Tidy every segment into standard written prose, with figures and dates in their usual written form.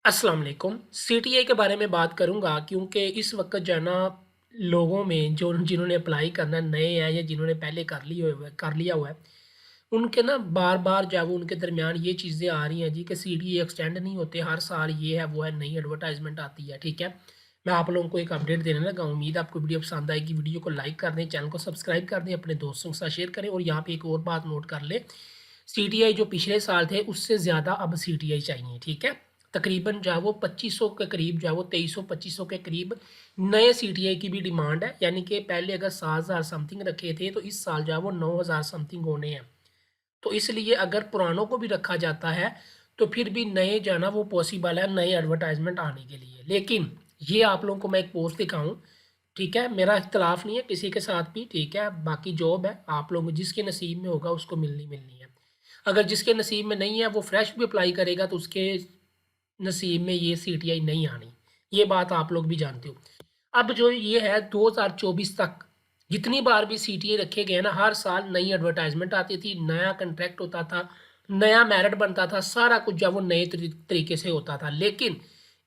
अस्सलाम वालेकुम। सीटीए के बारे में बात करूँगा क्योंकि इस वक़्त जो है ना लोगों में जो जिन्होंने अप्लाई करना है नए हैं या जिन्होंने पहले कर लिया हुआ है, उनके ना बार-बार जो है वो उनके दरमियान ये चीज़ें आ रही हैं जी कि सीटीए एक्सटेंड नहीं होते, हर साल ये है, वो है, नई एडवर्टाइज़मेंट आती है, ठीक है? मैं आप लोगों को एक अपडेट देने लगा हूँ, उम्मीद है आपको वीडियो पसंद आएगी। वीडियो को लाइक कर दें, चैनल को सब्सक्राइब कर दें, अपने दोस्तों के साथ शेयर करें और यहाँ पे एक और बात नोट कर लें, सीटीआई जो पिछले साल थे उससे ज़्यादा अब सीटीआई चाहिए, ठीक है? तकरीबन जो है वो 2500 के करीब जो है वो 2300-2500 के करीब नए सीटीआई की भी डिमांड है, यानी कि पहले अगर 7000 समथिंग रखे थे तो इस साल जो है वो 9000 समथिंग होने हैं। तो इसलिए अगर पुरानों को भी रखा जाता है तो फिर भी नए जो है ना वो पॉसिबल है नए एडवर्टाइजमेंट आने के लिए। लेकिन ये आप लोगों को मैं एक पोस्ट दिखाऊं, ठीक है? मेरा इख्तलाफ नहीं है किसी के साथ भी, ठीक है? बाकी जॉब है, आप लोग जिसके नसीब में होगा उसको मिलनी मिलनी है। अगर जिसके नसीब में नहीं है वो फ्रेश भी अप्लाई करेगा तो उसके नसीब में ये सीटीआई नहीं आनी। ये बात आप लोग भी जानते हो। अब जो ये है 2024 तक जितनी बार भी सीटीए रखे गए ना, हर साल नई एडवर्टाइजमेंट आती थी, नया कंट्रैक्ट होता था, नया मेरिट बनता था, सारा कुछ जब वो नए तरीके से होता था। लेकिन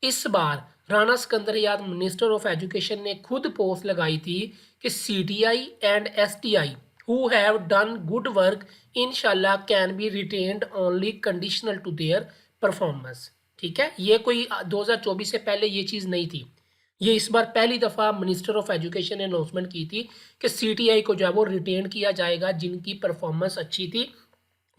इस बार Rana Sikandar minister of education ने खुद पोस्ट लगाई थी कि CTI and STI who have done good work इंशाल्लाह can be retained only conditional to their performance. ठीक है, ये कोई 2024 से पहले ये चीज़ नहीं थी। ये इस बार पहली दफ़ा मिनिस्टर ऑफ एजुकेशन ने अनाउंसमेंट की थी कि सीटीआई को जो है वो रिटेन किया जाएगा, जिनकी परफॉर्मेंस अच्छी थी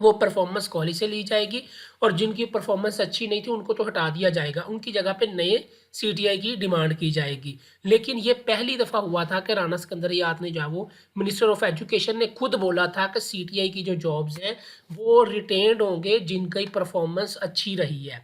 वो परफॉर्मेंस कॉलेज से ली जाएगी और जिनकी परफॉर्मेंस अच्छी नहीं थी उनको तो हटा दिया जाएगा, उनकी जगह पे नए सीटीआई की डिमांड की जाएगी। लेकिन ये पहली दफ़ा हुआ था कि राणा सिकंदरियात ने जो है वो मिनिस्टर ऑफ एजुकेशन ने खुद बोला था कि सीटीआई की जो जॉब्स हैं वो रिटेन्ड होंगे जिनकी परफॉर्मेंस अच्छी रही है।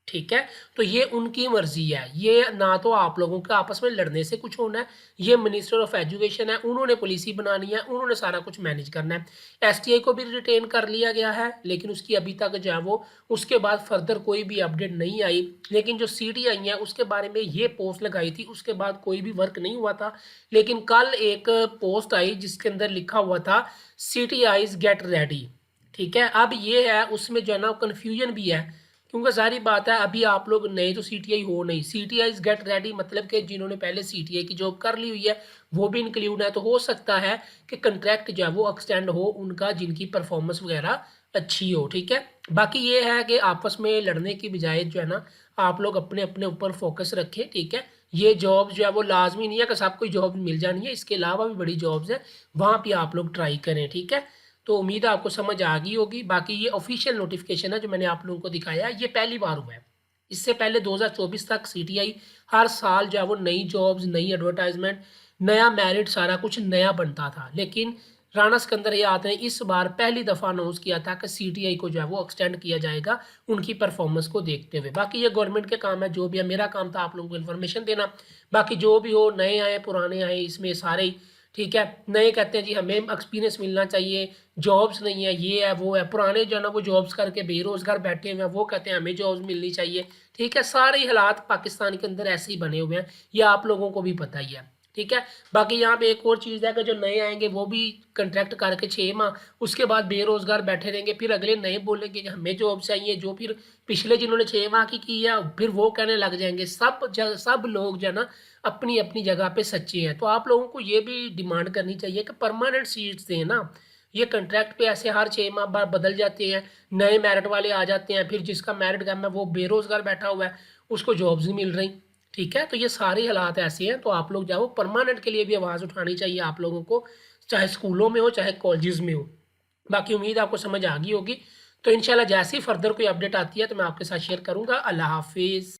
ठीक है, तो ये उनकी मर्जी है, ये ना तो आप लोगों के आपस में लड़ने से कुछ होना है। ये मिनिस्टर ऑफ एजुकेशन है, उन्होंने पॉलिसी बनानी है, उन्होंने सारा कुछ मैनेज करना है। एसटीआई को भी रिटेन कर लिया गया है, लेकिन उसकी अभी तक जो है वो उसके बाद फर्दर कोई भी अपडेट नहीं आई। लेकिन जो सीटीआई है उसके बारे में ये पोस्ट लगाई थी, उसके बाद कोई भी वर्क नहीं हुआ था। लेकिन कल एक पोस्ट आई जिसके अंदर लिखा हुआ था सीटीआईज गेट रेडी। ठीक है, अब ये है उसमें जो है ना कन्फ्यूजन भी है, क्योंकि सारी बात है अभी आप लोग नए तो सीटीआई हो नहीं। सीटीआई गेट रेडी मतलब कि जिन्होंने पहले सीटीआई की जॉब कर ली हुई है वो भी इंक्लूड है, तो हो सकता है कि कंट्रैक्ट जो है वो एक्सटेंड हो उनका जिनकी परफॉर्मेंस वगैरह अच्छी हो। ठीक है, बाकी ये है कि आपस में लड़ने की बजाय जो है ना आप लोग अपने अपने ऊपर फोकस रखें। ठीक है, ये जॉब जो है वो लाजमी नहीं है कि सबको जॉब मिल जानी है, इसके अलावा भी बड़ी जॉब्स हैं, वहाँ पे आप लोग ट्राई करें। ठीक है, तो उम्मीद है आपको समझ आ गई होगी। बाकी ये ऑफिशियल नोटिफिकेशन है जो मैंने आप लोगों को दिखाया, ये पहली बार हुआ है। इससे पहले 2024 तक सीटीआई हर साल जो है वो नई जॉब्स, नई एडवर्टाइजमेंट, नया मेरिट, सारा कुछ नया बनता था। लेकिन राणा सिकंदरियात ने इस बार पहली दफ़ा अनाउंस किया था कि सीटीआई को जो है वो एक्सटेंड किया जाएगा उनकी परफॉर्मेंस को देखते हुए। बाकी ये गवर्नमेंट के काम है, जो भी है, मेरा काम था आप लोगों को इन्फॉर्मेशन देना। बाकी जो भी हो, नए आए पुराने आए, इसमें सारे ही ठीक है। नए कहते हैं जी हमें एक्सपीरियंस मिलना चाहिए, जॉब्स नहीं है, ये है वो है। पुराने जो है ना वो जॉब्स करके बेरोजगार बैठे हुए हैं, वो कहते हैं हमें जॉब्स मिलनी चाहिए। ठीक है, सारे ही हालात पाकिस्तान के अंदर ऐसे ही बने हुए हैं, ये आप लोगों को भी पता ही है। ठीक है, बाकी यहाँ पे एक और चीज़ है कि जो नए आएंगे वो भी कंट्रैक्ट करके 6 माह, उसके बाद बेरोजगार बैठे रहेंगे, फिर अगले नए बोलेंगे कि हमें जॉब चाहिए, जो फिर पिछले जिन्होंने 6 माह की है फिर वो कहने लग जाएंगे। सब लोग जो है ना अपनी अपनी जगह पे सच्चे हैं। तो आप लोगों को ये भी डिमांड करनी चाहिए कि परमानेंट सीट्स दें ना। ये कॉन्ट्रैक्ट पे ऐसे हर 6 माह बाद बदल जाते हैं, नए मेरिट वाले आ जाते हैं, फिर जिसका मेरिट कम है वो बेरोजगार बैठा हुआ है, उसको जॉब्स नहीं मिल रही। ठीक है, तो ये सारे हालात ऐसे हैं, तो आप लोग जाओ परमानेंट के लिए भी आवाज़ उठानी चाहिए आप लोगों को, चाहे स्कूलों में हो चाहे कॉलेजेस में हो। बाकी उम्मीद आपको समझ आ गई होगी। तो इंशाल्लाह जैसे ही फर्दर कोई अपडेट आती है तो मैं आपके साथ शेयर करूँगा। अल्लाह हाफिज़।